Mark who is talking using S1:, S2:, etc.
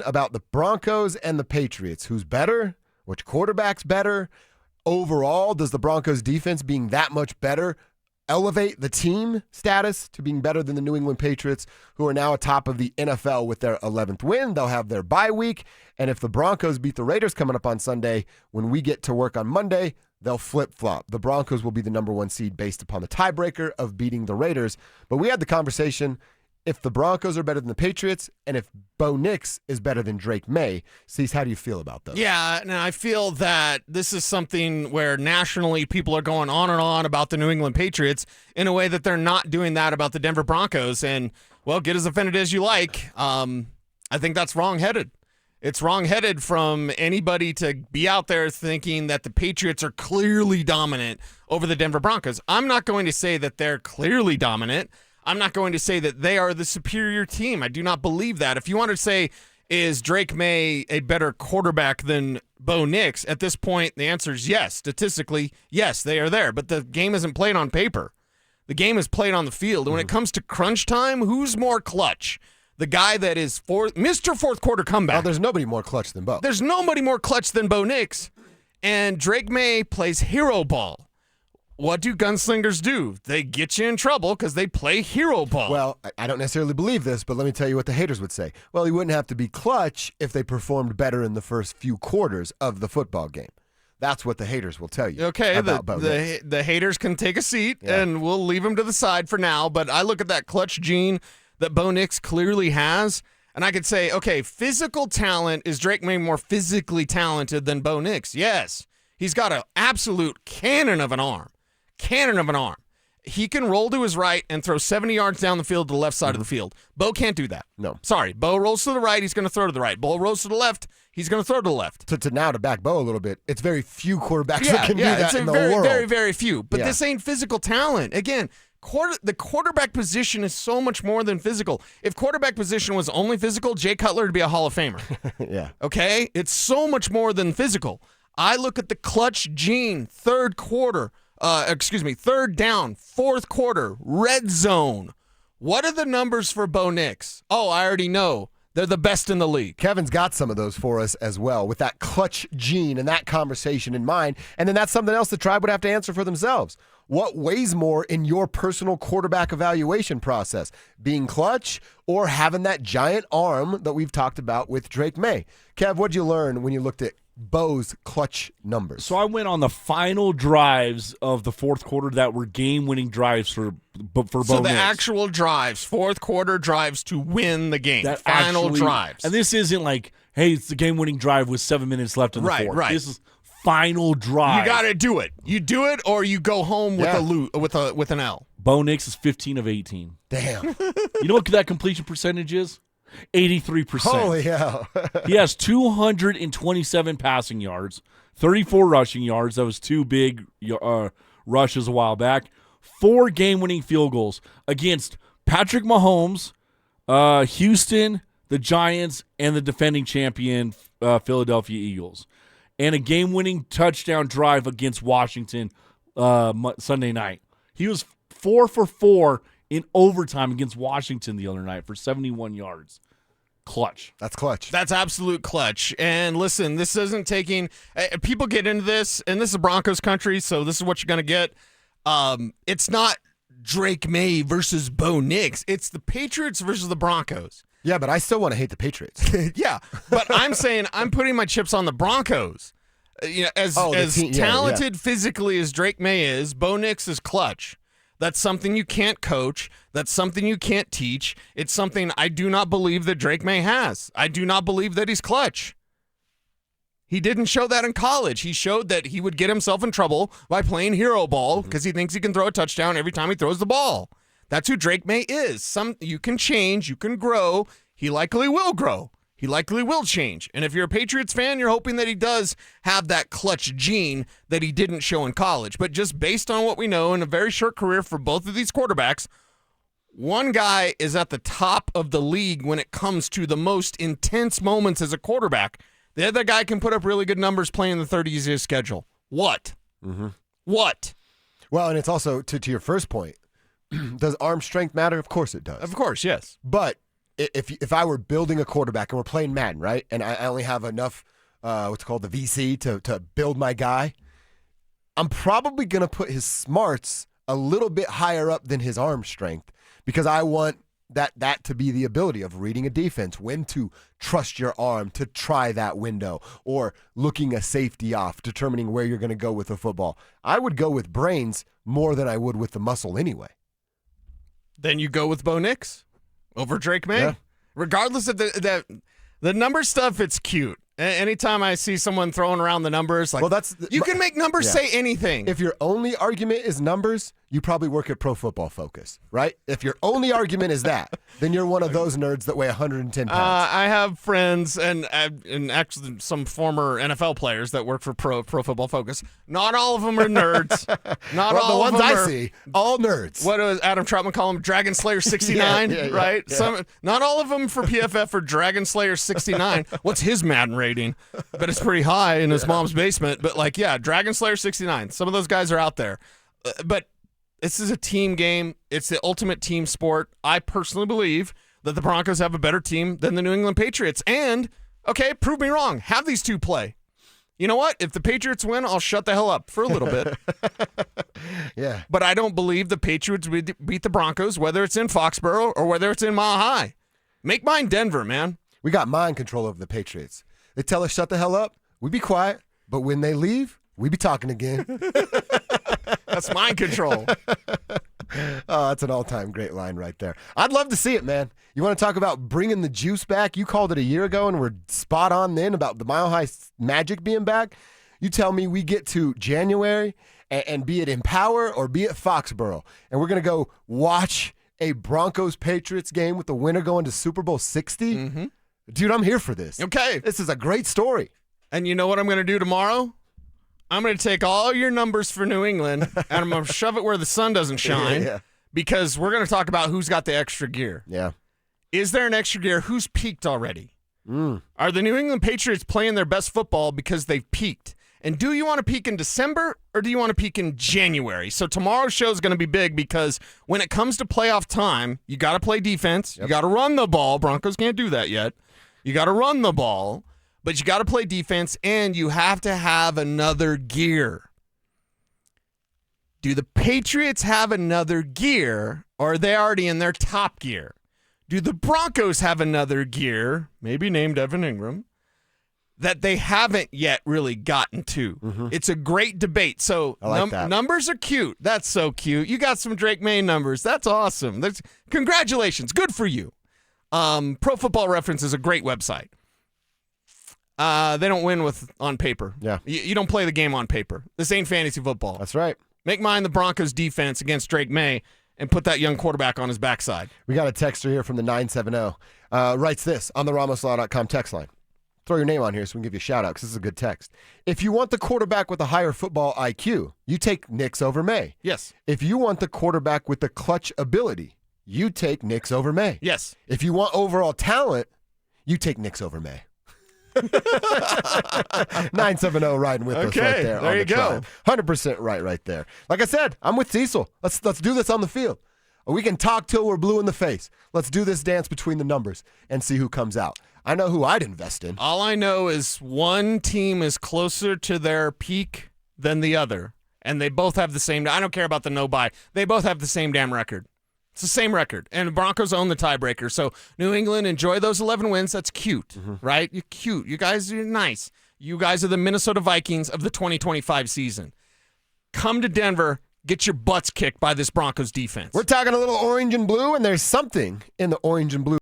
S1: about the Broncos and the Patriots. Who's better? Which quarterback's better? Overall, does the Broncos defense being that much better elevate the team status to being better than the New England Patriots, who are now atop of the NFL with their 11th win? They'll have their bye week. And if the Broncos beat the Raiders coming up on Sunday, when we get to work on Monday, they'll flip-flop. The Broncos will be the number 1 seed based upon the tiebreaker of beating the Raiders. But we had the conversation, if the Broncos are better than the Patriots and if Bo Nix is better than Drake Maye. Cease, how do you feel about those?
S2: Yeah, and I feel that this is something where nationally people are going on and on about the New England Patriots in a way that they're not doing that about the Denver Broncos. And, well, get as offended as you like. I think that's wrong-headed. It's wrong-headed from anybody to be out there thinking that the Patriots are clearly dominant over the Denver Broncos. I'm not going to say that they're clearly dominant. I'm not going to say that they are the superior team. I do not believe that. If you want to say, is Drake Maye a better quarterback than Bo Nix, at this point, the answer is yes. Statistically, yes, they are there. But the game isn't played on paper. The game is played on the field. And when it comes to crunch time, who's more clutch? The guy that is Mr. Fourth Quarter comeback.
S1: Well, there's nobody more clutch than Bo.
S2: There's nobody more clutch than Bo Nix. And Drake Maye plays hero ball. What do gunslingers do? They get you in trouble because they play hero ball.
S1: Well, I don't necessarily believe this, but let me tell you what the haters would say. Well, he wouldn't have to be clutch if they performed better in the first few quarters of the football game. That's what the haters will tell you.
S2: Okay,
S1: about Bo Nix.
S2: the haters can take a seat, and we'll leave them to the side for now. But I look at that clutch gene that Bo Nix clearly has, and I could say, okay, physical talent, is Drake Maye more physically talented than Bo Nix? Yes. He's got an absolute cannon of an arm. He can roll to his right and throw 70 yards down the field to the left side of the field. Bo can't do that.
S1: No.
S2: Sorry. Bo rolls to the right, he's going to throw to the right. Bo rolls to the left, he's going to throw to the left.
S1: To back Bo a little bit, it's very few quarterbacks that can do that in the
S2: very,
S1: world.
S2: very, very few. But this ain't physical talent. Again, the quarterback position is so much more than physical. If quarterback position was only physical, Jay Cutler would be a Hall of Famer.
S1: Yeah.
S2: Okay? It's so much more than physical. I look at the clutch gene, third down, fourth quarter, red zone. What are the numbers for Bo Nix? Oh, I already know. They're the best in the league.
S1: Kevin's got some of those for us as well, with that clutch gene and that conversation in mind. And then that's something else the Tribe would have to answer for themselves. What weighs more in your personal quarterback evaluation process? Being clutch or having that giant arm that we've talked about with Drake Maye? Kev, what'd you learn when you looked at Bo's clutch numbers?
S3: So I went on the final drives of the fourth quarter that were game-winning drives for Bo Nix.
S2: So the actual drives, fourth quarter drives to win the game. That final drives.
S3: And this isn't like, hey, it's the game-winning drive with 7 minutes left in the fourth.
S2: Right.
S3: This is final drive.
S2: You got to do it. You do it, or you go home with an L.
S3: Bo Nix is 15 of 18.
S1: Damn.
S3: You know what that completion percentage is? 83%.
S1: Holy hell.
S3: He has 227 passing yards, 34 rushing yards. That was 2 big rushes a while back. 4 game-winning field goals against Patrick Mahomes, Houston, the Giants, and the defending champion Philadelphia Eagles. And a game-winning touchdown drive against Washington Sunday night. He was 4 for 4 in overtime against Washington the other night for 71 yards. Clutch.
S1: That's clutch.
S2: That's absolute clutch. And listen, this isn't taking – people get into this, and this is Broncos country, so this is what you're going to get. It's not Drake Maye versus Bo Nix. It's the Patriots versus the Broncos.
S1: Yeah, but I still want to hate the Patriots.
S2: Yeah, but I'm saying I'm putting my chips on the Broncos. As talented physically as Drake Maye is, Bo Nix is clutch. That's something you can't coach. That's something you can't teach. It's something I do not believe that Drake Maye has. I do not believe that he's clutch. He didn't show that in college. He showed that he would get himself in trouble by playing hero ball because he thinks he can throw a touchdown every time he throws the ball. That's who Drake Maye is. You can change. You can grow. He likely will grow. He likely will change. And if you're a Patriots fan, you're hoping that he does have that clutch gene that he didn't show in college. But just based on what we know in a very short career for both of these quarterbacks, one guy is at the top of the league when it comes to the most intense moments as a quarterback. The other guy can put up really good numbers playing the 30 easiest schedule. What?
S1: Mm-hmm.
S2: What?
S1: Well, and it's also, to your first point, does arm strength matter? Of course it does.
S2: Of course, yes.
S1: But if I were building a quarterback and we're playing Madden, right, and I only have enough what's called the VC to build my guy, I'm probably going to put his smarts a little bit higher up than his arm strength because I want that to be the ability of reading a defense, when to trust your arm to try that window, or looking a safety off, determining where you're going to go with the football. I would go with brains more than I would with the muscle anyway.
S2: Then you go with Bo Nix over Drake Maye.
S1: Yeah.
S2: Regardless of the number stuff, it's cute. Anytime I see someone throwing around the numbers, like,
S1: well,
S2: you can make numbers say anything.
S1: If your only argument is numbers, you probably work at Pro Football Focus, right? If your only argument is that, then you're one of those nerds that weigh 110 pounds.
S2: I have friends and actually some former NFL players that work for Pro Football Focus. Not all of them are nerds. Not
S1: well,
S2: all
S1: the
S2: of
S1: ones
S2: them
S1: I
S2: are,
S1: see, all nerds.
S2: What does Adam Troutman call them? Dragon Slayer 69, right?
S1: Yeah.
S2: Not all of them for PFF are Dragon Slayer 69. What's his Madden rating? But it's pretty high in his mom's basement. But like, yeah, Dragon Slayer 69. Some of those guys are out there. But this is a team game. It's the ultimate team sport. I personally believe that the Broncos have a better team than the New England Patriots. And, okay, prove me wrong. Have these two play. You know what? If the Patriots win, I'll shut the hell up for a little bit.
S1: Yeah.
S2: But I don't believe the Patriots would beat the Broncos, whether it's in Foxborough or whether it's in Mile High. Make mine Denver, man.
S1: We got mind control over the Patriots. They tell us shut the hell up, we be quiet. But when they leave, we be talking again.
S2: That's mind control.
S1: Oh, that's an all-time great line right there. I'd love to see it, man. You want to talk about bringing the juice back? You called it a year ago, and we're spot on then about the Mile High Magic being back. You tell me we get to January, and be it in Power or be it Foxborough, and we're going to go watch a Broncos-Patriots game with the winner going to Super Bowl 60?
S2: Mm-hmm.
S1: Dude, I'm here for this.
S2: Okay.
S1: This is a great story.
S2: And you know what I'm going to do tomorrow? I'm going to take all your numbers for New England, and I'm going to shove it where the sun doesn't shine, because we're going to talk about who's got the extra gear.
S1: Yeah.
S2: Is there an extra gear? Who's peaked already? Are the New England Patriots playing their best football because they've peaked? And do you want to peak in December, or do you want to peak in January? So tomorrow's show is going to be big, because when it comes to playoff time, you got to play defense. Yep. You got to run the ball. Broncos can't do that yet. You got to run the ball. But you got to play defense, and you have to have another gear. Do the Patriots have another gear, or are they already in their top gear? Do the Broncos have another gear, maybe named Evan Ingram, that they haven't yet really gotten to? Mm-hmm. It's a great debate. So numbers are cute. That's so cute. You got some Drake Maye numbers. That's awesome. Congratulations. Good for you. Pro Football Reference is a great website. They don't win on paper.
S1: Yeah.
S2: You don't play the game on paper. This ain't fantasy football.
S1: That's right.
S2: Make mine the Broncos defense against Drake Maye and put that young quarterback on his backside.
S1: We got a texter here from the 970. Writes this on the RamosLaw.com text line. Throw your name on here so we can give you a shout out, because this is a good text. If you want the quarterback with a higher football IQ, you take Nix over Maye.
S2: Yes.
S1: If you want the quarterback with the clutch ability, you take Nix over Maye.
S2: Yes.
S1: If you want overall talent, you take Nix over Maye. 970 riding with us right there.
S2: There you go.
S1: 100% right there. Like I said, I'm with Cecil. Let's do this on the field. We can talk till we're blue in the face. Let's do this dance between the numbers and see who comes out. I know who I'd invest in.
S2: All I know is one team is closer to their peak than the other, and they both have the same. I don't care about the no-buy. They both have the same damn record. It's the same record, and the Broncos own the tiebreaker. So New England, enjoy those 11 wins. That's cute, right? You're cute. You guys are nice. You guys are the Minnesota Vikings of the 2025 season. Come to Denver, get your butts kicked by this Broncos defense.
S1: We're talking a little orange and blue, and there's something in the orange and blue